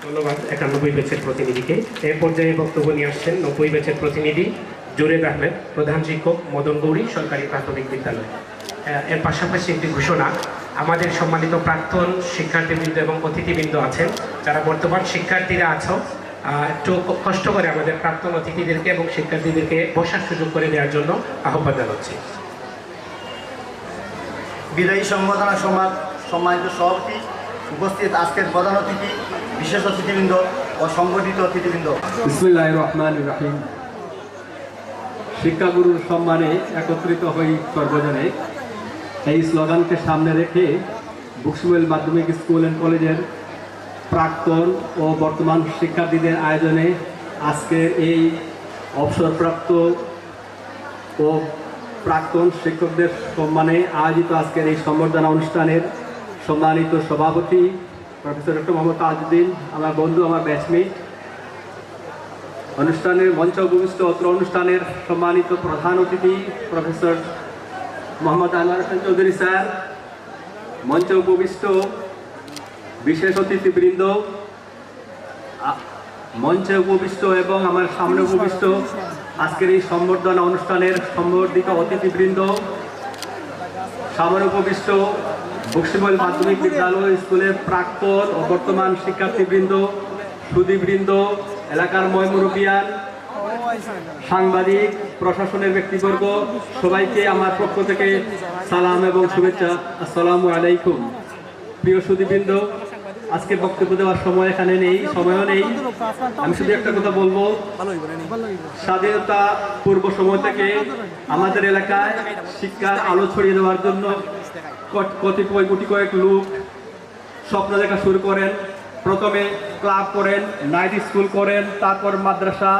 ধন্যবাদ 91 ব্যাচের প্রতিনিধিকে। এই পর্যায়ে বক্তব্য নিয়ে আসছেন 90 ব্যাচের প্রতিনিধি জুরেদ আহমেদ, প্রধান শিক্ষক, মদন গৌরী সরকারি প্রাথমিক বিদ্যালয়। এর পাশাপাশি একটি ঘোষণা, আমাদের সম্মানিত প্রাক্তন শিক্ষার্থীবৃন্দ এবং অতিথিবৃন্দ আছেন, যারা বর্তমান শিক্ষার্থীরা আছো, একটু কষ্ট করে আমাদের প্রাক্তন অতিথিদেরকে এবং শিক্ষার্থীদেরকে বসার সুযোগ করে দেওয়ার জন্য আহ্বান জানাচ্ছি। বিদায়ী সংবর্ধনা সমাজ সম্মানিত সভাপতি, উপস্থিত আজকের প্রধান অতিথি, বিশেষ অতিথিবৃন্দ ও সংগঠিত অতিথিবৃন্দ। বিসমিল্লাহির রহমানির রহিম। শিক্ষাগুরুর সম্মানে একত্রিত হই সর্বজনে, এই স্লোগানকে সামনে রেখে বুকসুমেল মাধ্যমিক স্কুল অ্যান্ড কলেজের প্রাক্তন ও বর্তমান শিক্ষার্থীদের আয়োজনে আজকের এই অবসরপ্রাপ্ত ও প্রাক্তন শিক্ষকদের সম্মানে আয়োজিত আজকের এই সম্বর্ধনা অনুষ্ঠানের সম্মানিত সভাপতি প্রফেসর ডক্টর মোহাম্মদ তাজউদ্দিন, আমার বন্ধু, আমার ব্যাচমেট, অনুষ্ঠানের মঞ্চ উপবিষ্ট অত্র অনুষ্ঠানের সম্মানিত প্রধান অতিথি প্রফেসর মোহাম্মদ আনোয়ার হোসেন চৌধুরী স্যার, মঞ্চ উপবিষ্ট বিশেষ অতিথিবৃন্দ, মঞ্চে উপবিষ্ট এবং আমার সামনে উপবিষ্ট আজকের এই সম্বর্ধনা অনুষ্ঠানের সম্বর্ধিত অতিথিবৃন্দ, সামনে উপবিষ্ট বক্সিমল মাধ্যমিক বিদ্যালয় স্কুলের প্রাক্তন ও বর্তমান শিক্ষার্থীবৃন্দ, সুধীবৃন্দ, এলাকার ময়মুরবিয়ান, সাংবাদিক, প্রশাসনের ব্যক্তিবর্গ, সবাইকে আমার পক্ষ থেকে সালাম এবং শুভেচ্ছা। আসসালামু আলাইকুম। প্রিয় সুধীবৃন্দ, আজকে বক্তব্য দেওয়ার সময় এখানে নেই, সময়ও নেই। আমি শুধু একটা কথা বলবো, স্বাধীনতা পূর্ব সময় থেকে আমাদের এলাকায় শিক্ষার আলো ছড়িয়ে দেওয়ার জন্য কতিপয় গুটি কয়েক লোক স্বপ্ন দেখা শুরু করেন। প্রথমে ক্লাব করেন, নাইট স্কুল করেন, তারপর মাদ্রাসা,